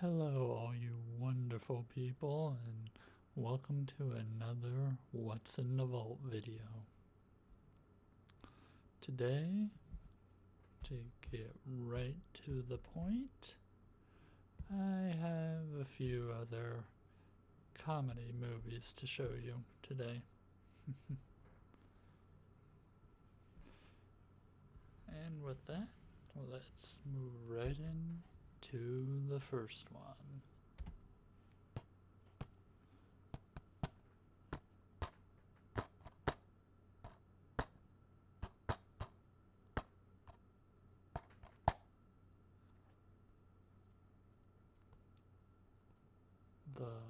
Hello, all you wonderful people, and welcome to another What's in the Vault video. Today, to get right to the point, I have a few other comedy movies to show you today. And with that, let's move right into the first one. The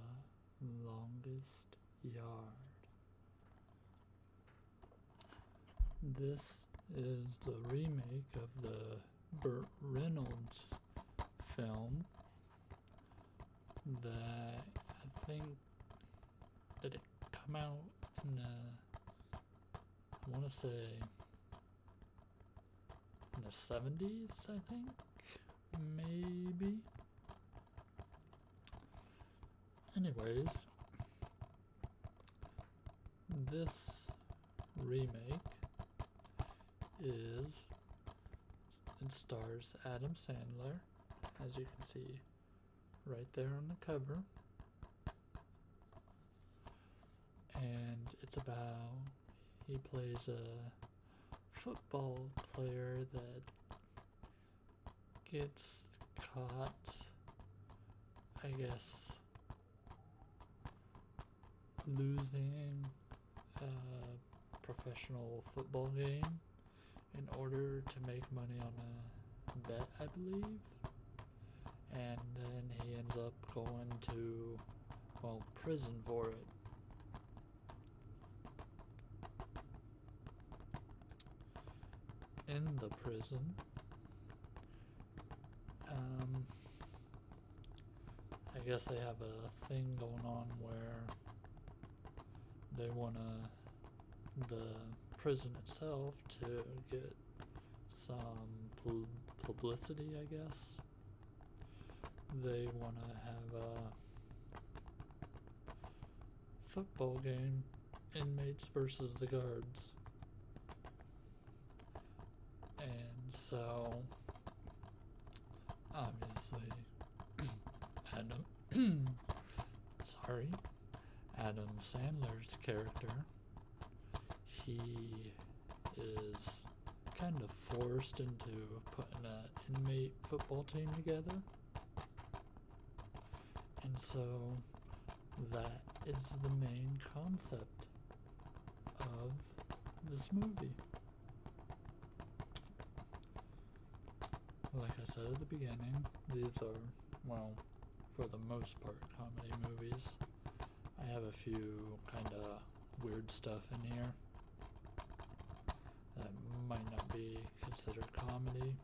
Longest Yard. This is the remake of the Burt Reynolds film that I think, did it come out in I want to say in the 70s, I think, maybe. Anyways, this remake it stars Adam Sandler, as you can see right there on the cover, and it's about, he plays a football player that gets caught, I guess, losing a professional football game in order to make money on a bet, I believe. And then he ends up going to, prison for it. In the prison, I guess they have a thing going on where they want the prison itself to get some publicity, I guess. They want to have a football game, inmates versus the guards. And so, obviously, Adam Sandler's character, he is kind of forced into putting an inmate football team together. And so that is the main concept of this movie. Like I said at the beginning, these are, for the most part, comedy movies. I have a few kind of weird stuff in here that might not be considered comedy.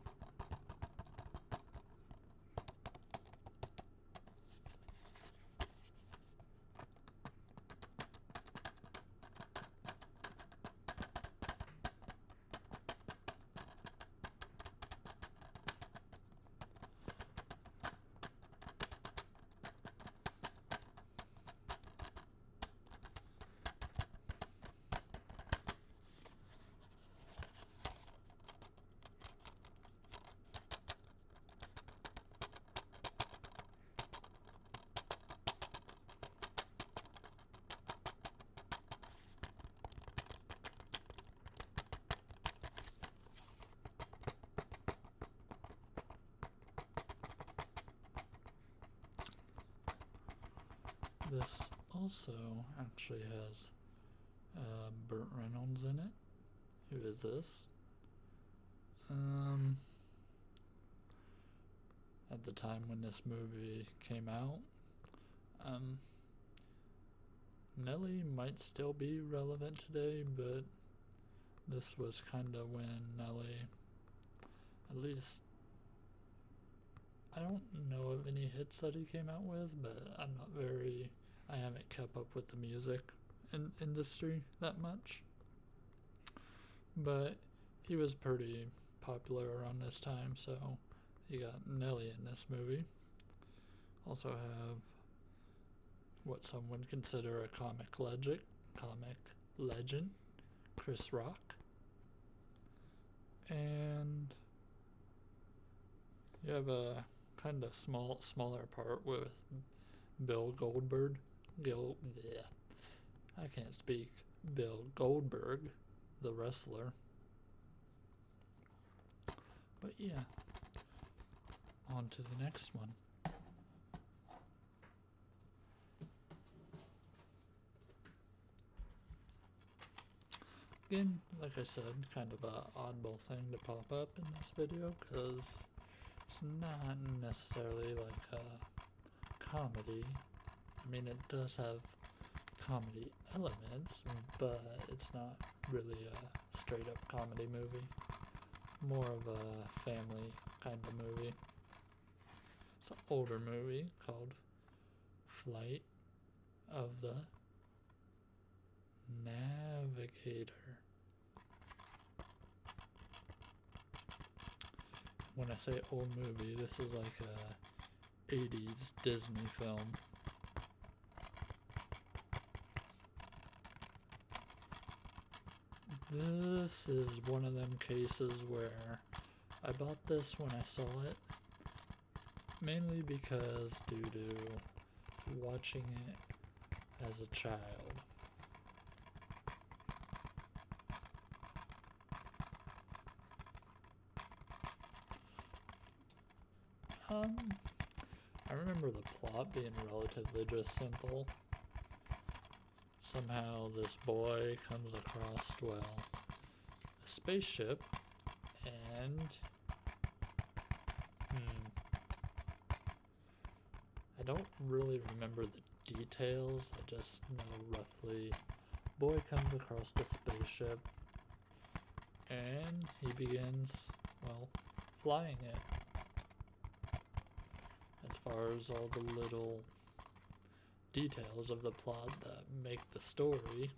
This also actually has Burt Reynolds in it. Who is this? At the time when this movie came out, Nelly might still be relevant today, but this was kind of when Nelly, at least, I don't know of any hits that he came out with, but I haven't kept up with the music industry that much. But he was pretty popular around this time, so you got Nelly in this movie. Also have what some would consider a comic legend, Chris Rock. And you have a kind of smaller part with Bill Goldberg. I can't speak. Bill Goldberg, the wrestler. But yeah, on to the next one. Again, like I said, kind of a oddball thing to pop up in this video because it's not necessarily like a comedy. I mean, it does have comedy elements, but it's not really a straight up comedy movie. More of a family kind of movie. It's an older movie called Flight of the Navigator. When I say old movie, this is like a 80s Disney film. This is one of them cases where I bought this when I saw it, mainly because due to watching it as a child. I remember the plot being relatively just simple. Somehow this boy comes across, well, a spaceship, and I don't really remember the details. I just know roughly boy comes across the spaceship and he begins, well, flying it. As far as all the little details of the plot that make the story,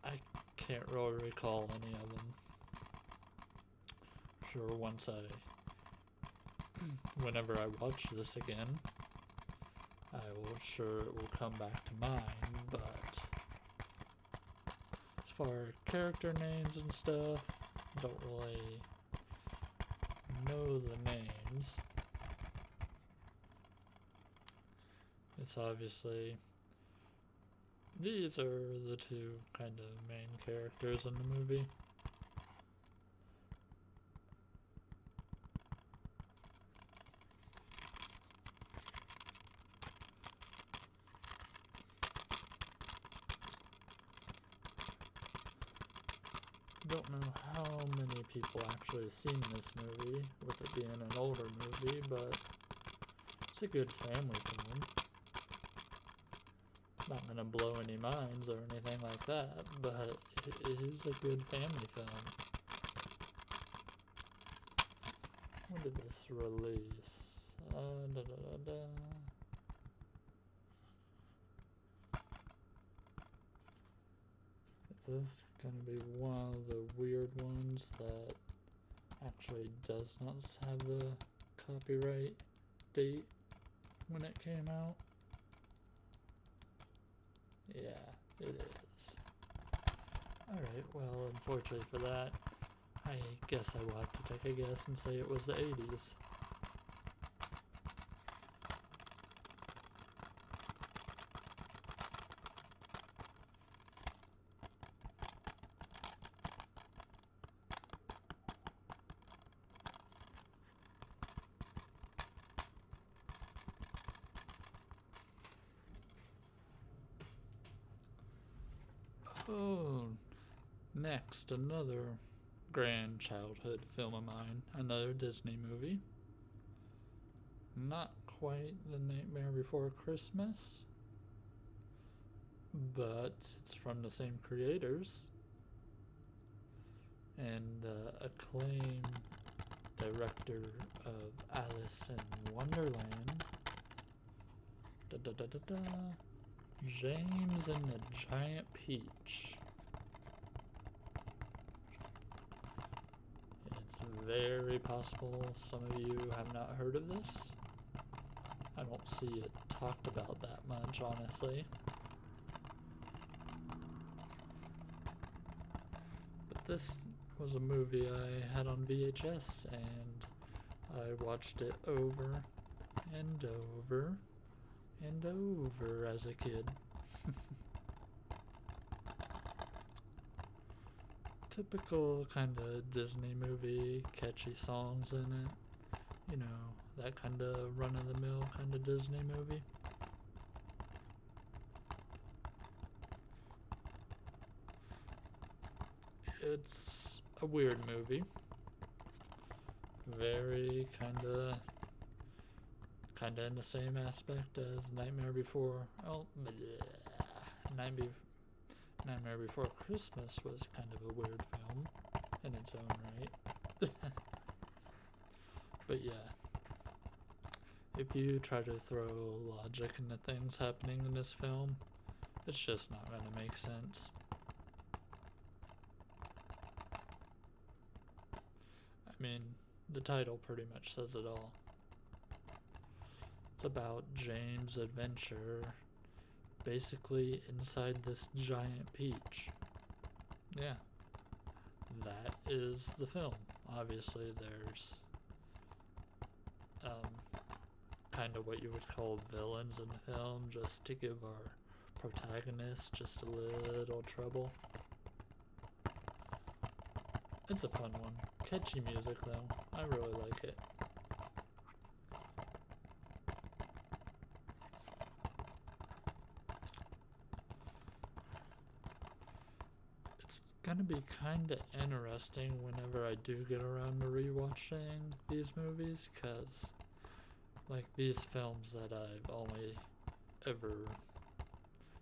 I can't really recall any of them. Sure, whenever I watch this again, I will sure it will come back to mind, but as far as character names and stuff, I don't really know the names. It's obviously, these are the two kind of main characters in the movie. Don't know how many people actually seen this movie, with it being an older movie, but it's a good family film. Not gonna blow any minds or anything like that, but it is a good family film. When did this release? Is this gonna be one of the weird ones that actually does not have the copyright date when it came out? Yeah, it is. Alright, well, unfortunately for that, I guess I will have to take a guess and say it was the 80s. Oh, next, another grand childhood film of mine, another Disney movie. Not quite The Nightmare Before Christmas, but it's from the same creators and acclaimed director of Alice in Wonderland, James and the Giant Peach. It's very possible some of you have not heard of this. I don't see it talked about that much, honestly. But this was a movie I had on VHS, and I watched it over and over and over as a kid. Typical kind of Disney movie, catchy songs in it. You know, that kind of run-of-the-mill kind of Disney movie. It's a weird movie. Very kinda in the same aspect as Nightmare Before. Oh, Nightmare Before Christmas was kind of a weird film in its own right. But yeah, if you try to throw logic into things happening in this film, it's just not gonna make sense. I mean, the title pretty much says it all. It's about Jane's adventure basically inside this giant peach. Yeah, that is the film. Obviously, there's kind of what you would call villains in the film, just to give our protagonist just a little trouble. It's a fun one. Catchy music though. I really like it. It's gonna be kinda interesting whenever I do get around to rewatching these movies, cause like these films that I've only ever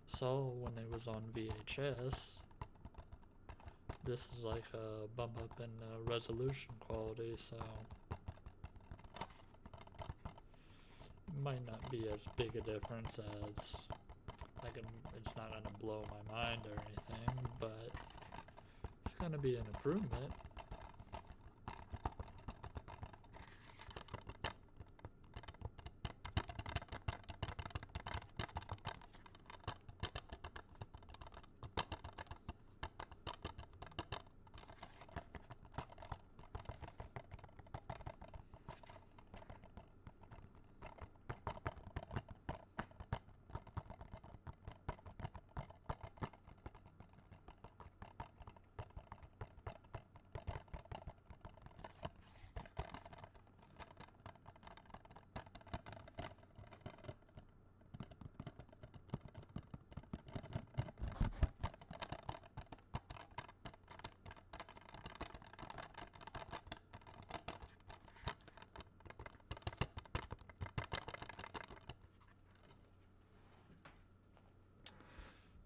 saw when it was on VHS, this is like a bump up in resolution quality, so it might not be as big a difference as like it's not gonna blow my mind or anything, but it's gonna be an improvement.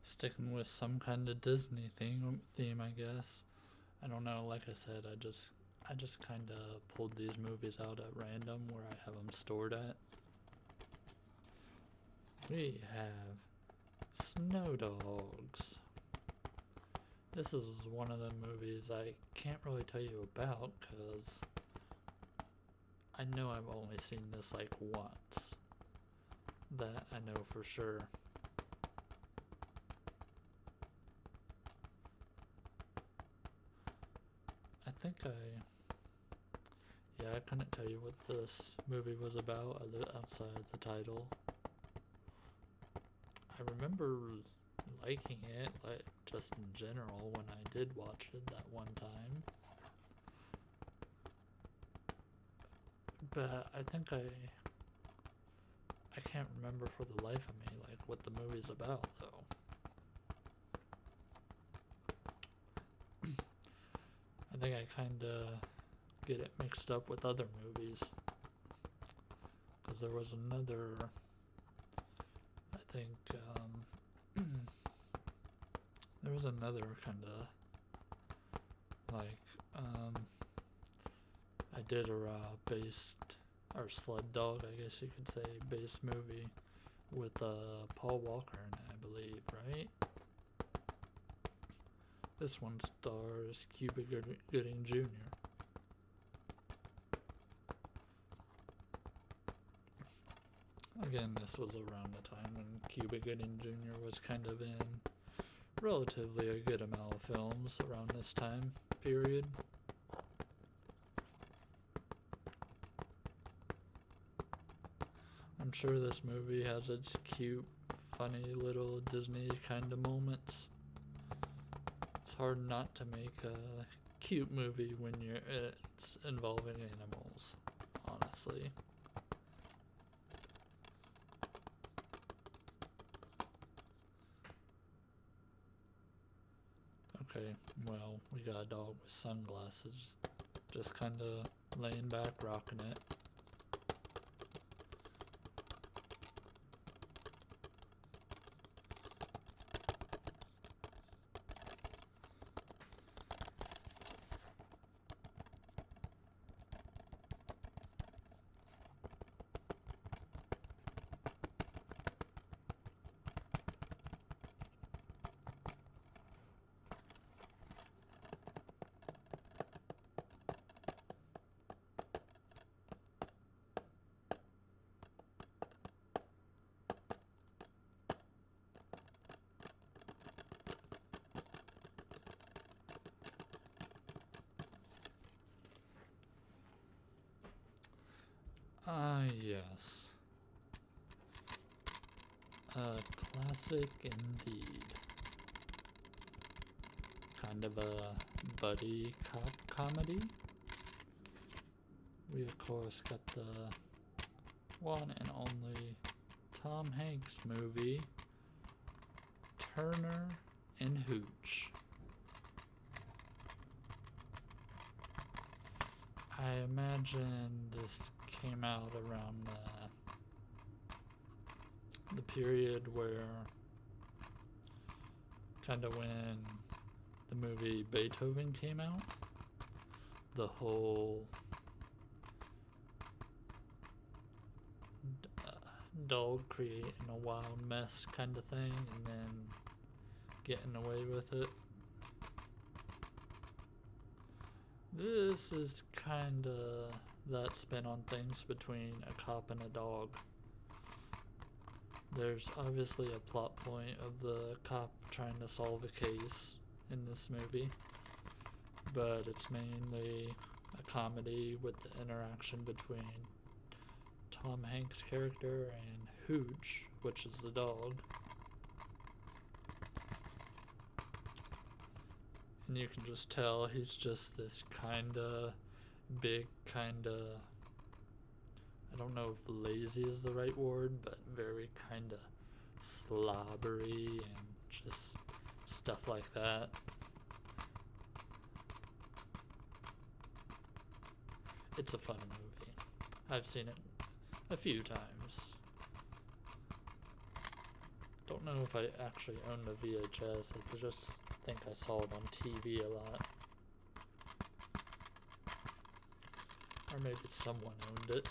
Sticking with some kind of Disney theme, I guess. I don't know. Like I said, I just kind of pulled these movies out at random where I have them stored at. We have Snow Dogs. This is one of the movies I can't really tell you about because I know I've only seen this like once. That I know for sure. I couldn't tell you what this movie was about outside the title. I remember liking it, like just in general, when I did watch it that one time. But I can't remember for the life of me, like what the movie's about, though. I think I kinda get it mixed up with other movies. Because there was another, I think, there was another kinda, like, based, or Sled Dog, I guess you could say, based movie with Paul Walker in it, I believe, right? This one stars Cuba Gooding Jr. Again, this was around the time when Cuba Gooding Jr. was kind of in relatively a good amount of films around this time period. I'm sure this movie has its cute, funny little Disney kind of moments. It's hard not to make a cute movie when it's involving animals, honestly. Okay, well, we got a dog with sunglasses, just kind of laying back, rocking it. Ah, yes. A classic indeed. Kind of a buddy cop comedy. We, of course, got the one and only Tom Hanks movie, Turner and Hooch. I imagine this came out around the period where kind of when the movie Beethoven came out. The whole dog creating a wild mess kind of thing and then getting away with it. This is kind of that spin on things between a cop and a dog. There's obviously a plot point of the cop trying to solve a case in this movie, but it's mainly a comedy with the interaction between Tom Hanks' character and Hooch, which is the dog. And you can just tell he's just this kinda big, kinda, I don't know if lazy is the right word, but very kinda slobbery and just stuff like that. It's a fun movie. I've seen it a few times. Don't know if I actually owned a VHS. I just think I saw it on TV a lot. Or maybe someone owned it.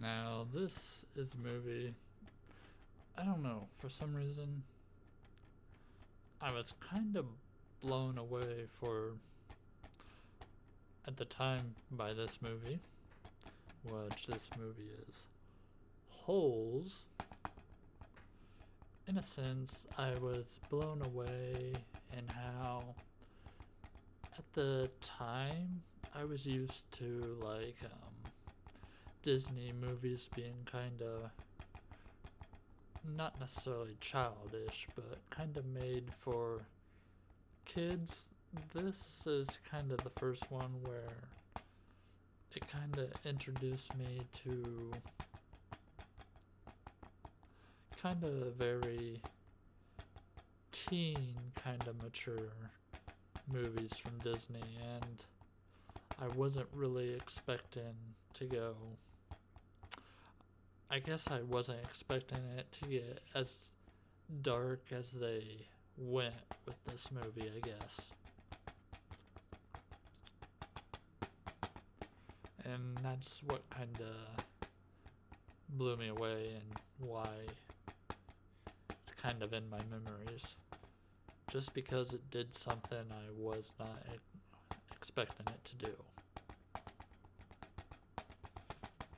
Now, this is a movie, I don't know, for some reason, I was kind of blown away at the time by this movie, which this movie is wholes, in a sense, I was blown away in how, at the time, I was used to like Disney movies being kind of not necessarily childish, but kind of made for kids. This is kind of the first one where it kind of introduced me to kind of very teen, kind of mature movies from Disney, and I wasn't really expecting to go. I guess I wasn't expecting it to get as dark as they went with this movie, I guess. And that's what kind of blew me away and why it's kind of in my memories. Just because it did something I was not expecting it to do.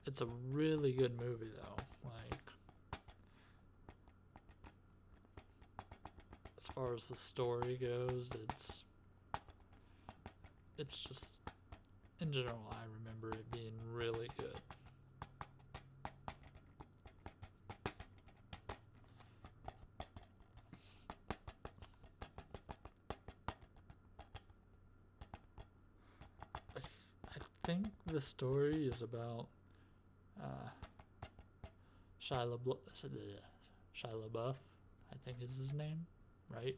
It's a really good movie though. Like, as far as the story goes, it's just, in general, I remember it being really good. I think the story is about Shia LaBeouf, I think is his name, right?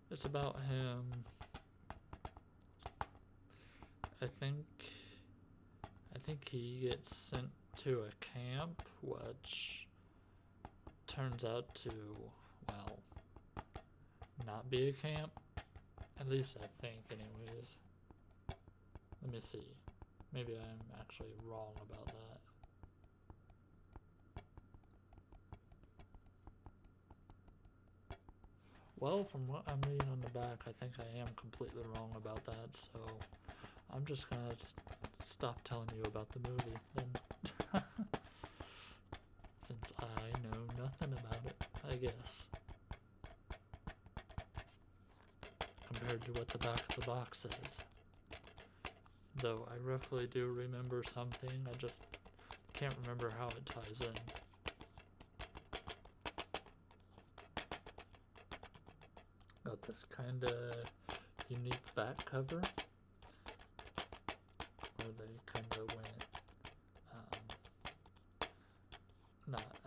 It's about him. I think he gets sent to a camp, which turns out to, well, not be a camp. At least I think, anyways. Let me see. Maybe I'm actually wrong about that. Well, from what I'm reading on the back, I think I am completely wrong about that, so I'm just gonna stop telling you about the movie then. Since I know nothing about it, I guess. Compared to what the back of the box says. Though I roughly do remember something, I just can't remember how it ties in. Got this kind of unique back cover where they kind of went not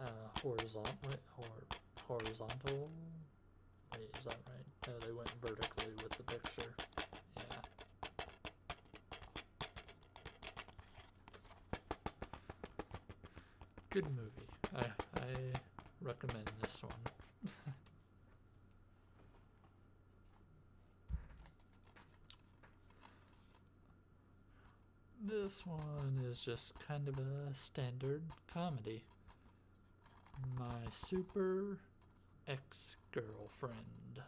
horizontally or horizontal. Wait, is that right? No, they went vertically with the picture. Yeah. Good movie. I recommend this one. This one is just kind of a standard comedy. My Super Ex-Girlfriend,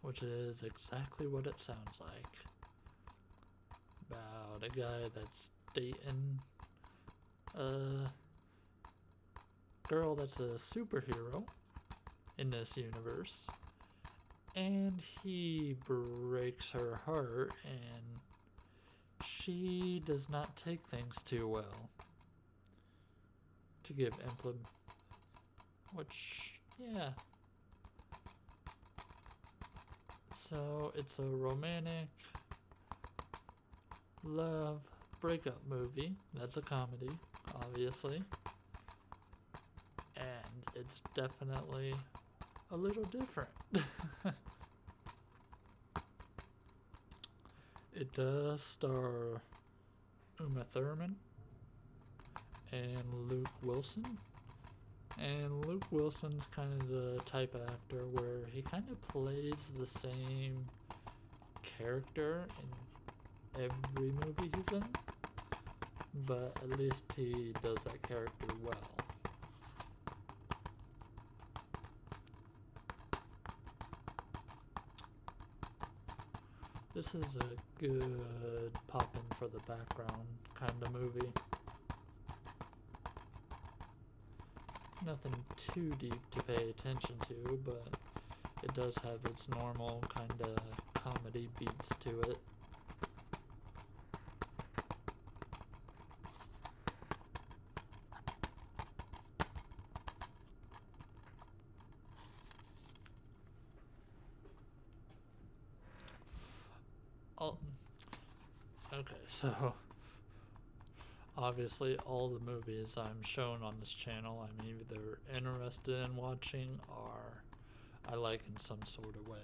which is exactly what it sounds like. About a guy that's dating a girl that's a superhero in this universe, and he breaks her heart, and she does not take things too well. To give which, yeah. So it's a romantic love breakup movie. That's a comedy, obviously. And it's definitely a little different. It does star Uma Thurman and Luke Wilson. And Luke Wilson's kind of the type of actor where he kind of plays the same character in every movie he's in, but at least he does that character well. This is a good pop-in for the background kind of movie. nothing too deep to pay attention to, but it does have its normal kind of comedy beats to it. Oh, okay, so obviously all the movies I'm shown on this channel I'm either interested in watching or I like in some sort of way.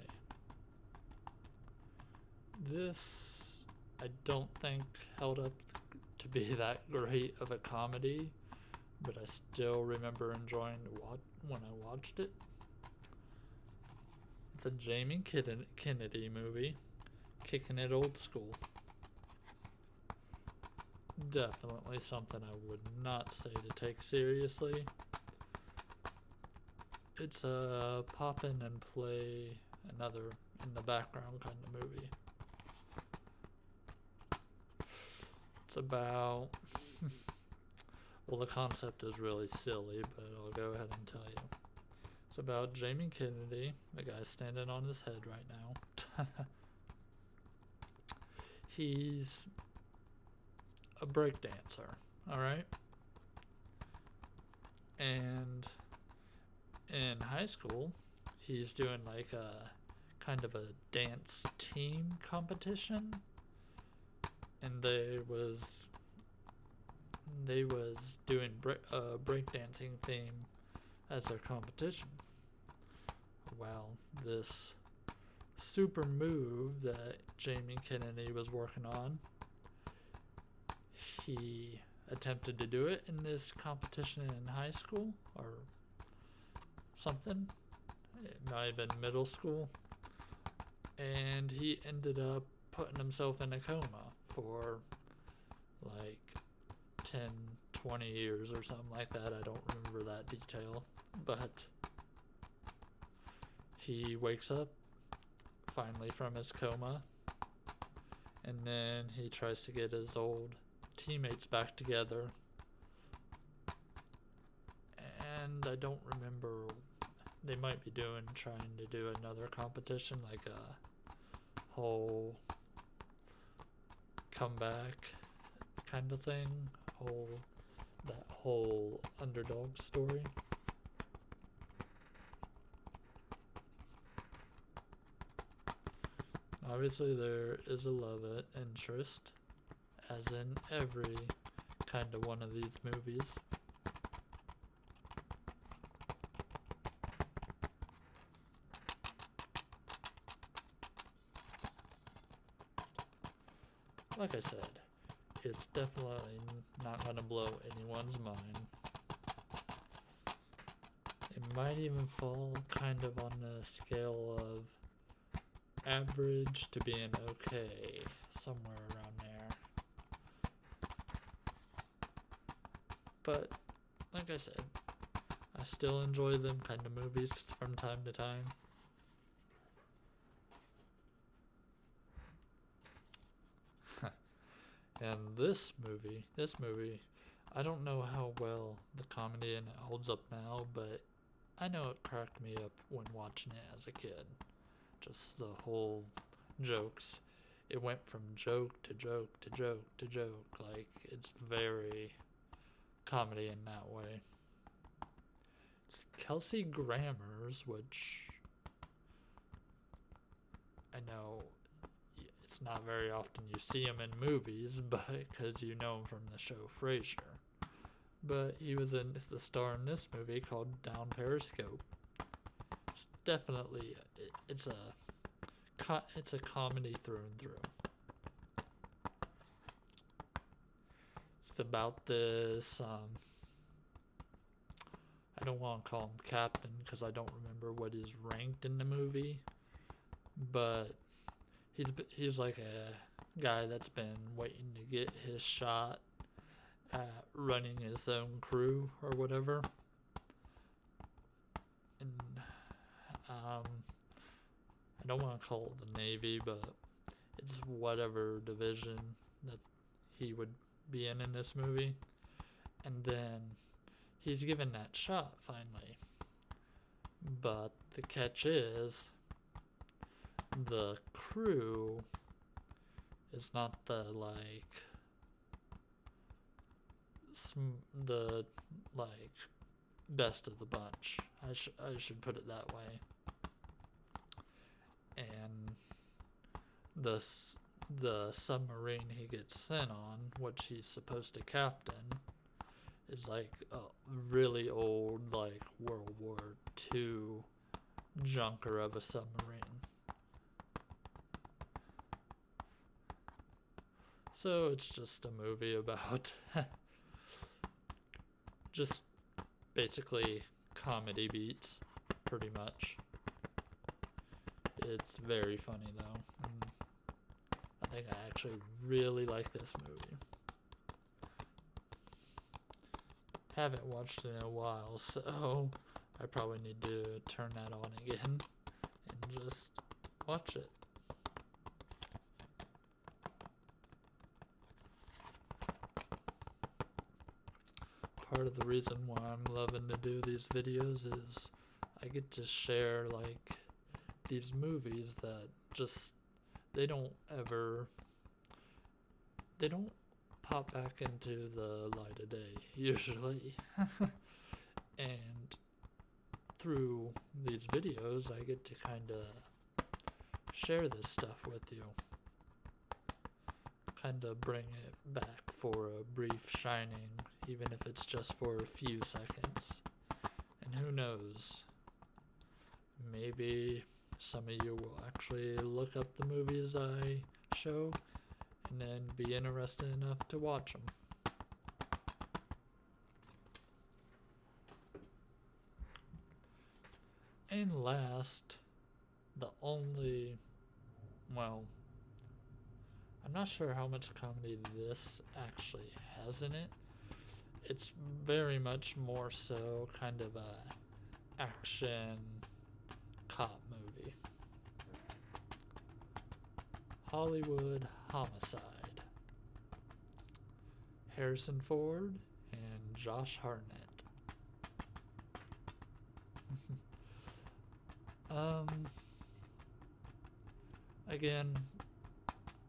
This I don't think held up to be that great of a comedy, but I still remember enjoying when I watched it. It's a Jamie Kennedy movie, kicking it old school. Definitely something I would not say to take seriously. It's a pop in and play another in the background kind of movie. It's about, well, the concept is really silly, but I'll go ahead and tell you. It's about Jamie Kennedy, the guy standing on his head right now. He's a breakdancer, alright? And in high school, he's doing like a kind of a dance team competition, and they was doing breakdancing theme as their competition. Well, this super move that Jamie Kennedy was working on, he attempted to do it in this competition in high school or something. It might have been middle school. And he ended up putting himself in a coma for like 10, 20 years or something like that. I don't remember that detail. But he wakes up finally from his coma, and then he tries to get his old teammates back together. And I don't remember, they might be trying to do another competition, like a whole comeback kind of thing, that whole underdog story. Obviously there is a love interest, as in every kind of one of these movies. Like I said, it's definitely not going to blow anyone's mind. It might even fall kind of on the scale of average to being okay, somewhere around there. But, like I said, I still enjoy them kind of movies from time to time. And this movie, I don't know how well the comedy in it holds up now, but I know it cracked me up when watching it as a kid. Just the whole jokes. It went from joke to joke to joke to joke. Like, it's very comedy in that way. It's Kelsey Grammer's, which I know it's not very often you see him in movies, but because you know him from the show Frasier. But he was the star in this movie called Down Periscope. It's definitely it's a comedy through and through. It's about this I don't want to call him captain because I don't remember what he's ranked in the movie, but he's like a guy that's been waiting to get his shot at running his own crew or whatever. And I don't want to call it the Navy, but it's whatever division that he would be in this movie. And then he's given that shot finally. But the catch is, the crew is not the best of the bunch. I should put it that way. And the submarine he gets sent on, which he's supposed to captain, is like a really old, like World War II junker of a submarine. So it's just a movie about just basically comedy beats, pretty much. It's very funny though. I think I actually really like this movie. Haven't watched it in a while, so I probably need to turn that on again and just watch it. Part of the reason why I'm loving to do these videos is I get to share like these movies that just they don't pop back into the light of day usually. And through these videos I get to kind of share this stuff with you, kind of bring it back for a brief shining, even if it's just for a few seconds. And who knows, maybe some of you will actually look up the movies I show and then be interested enough to watch them. And last, I'm not sure how much comedy this actually has in it. It's very much more so kind of a action cop movie. Hollywood Homicide. Harrison Ford and Josh Hartnett. Again,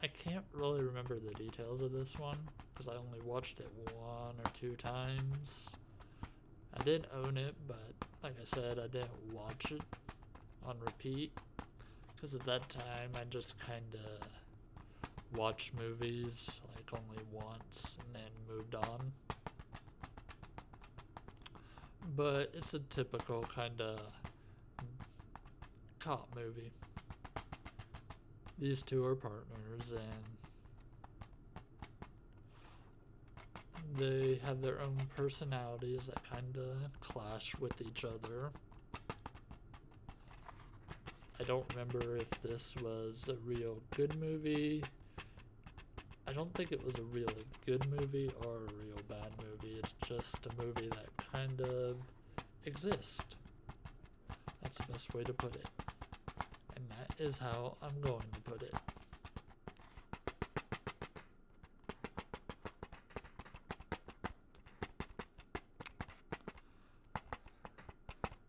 I can't really remember the details of this one because I only watched it 1 or 2 times. I did own it, but like I said, I didn't watch it on repeat because at that time I just kind of watched movies like only once and then moved on. But it's a typical kind of cop movie. These two are partners and they have their own personalities that kind of clash with each other. I don't remember if this was a real good movie. I don't think it was a really good movie or a real bad movie. It's just a movie that kind of exists. That's the best way to put it. And that is how I'm going to put it.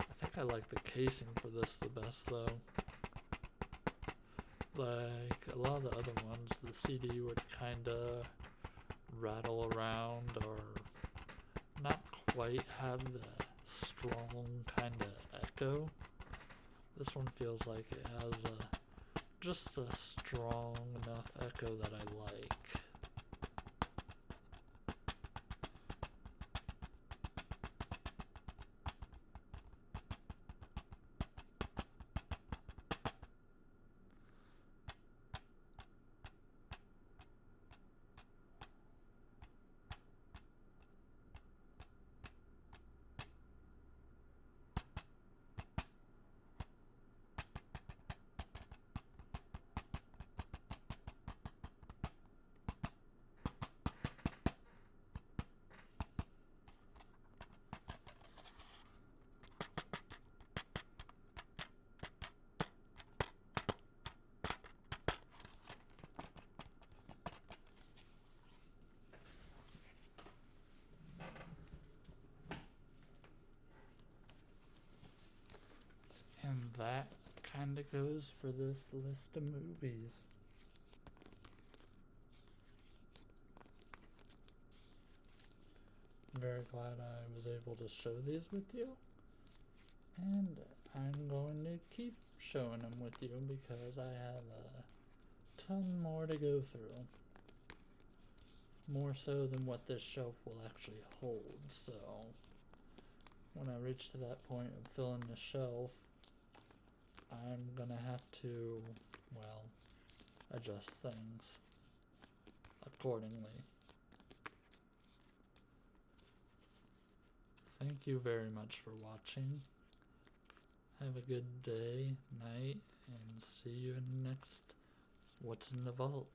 I think I like the casing for this the best though. Like a lot of the other ones, the CD would kind of rattle around or not quite have the strong kind of echo. This one feels like it has just a strong enough echo that I like. that kind of goes for this list of movies. I'm very glad I was able to show these with you, and I'm going to keep showing them with you because I have a ton more to go through. More so than what this shelf will actually hold, so when I reach to that point of filling the shelf, I'm gonna have to, well, adjust things accordingly. Thank you very much for watching. Have a good day, night, and see you in the next What's in the Vault.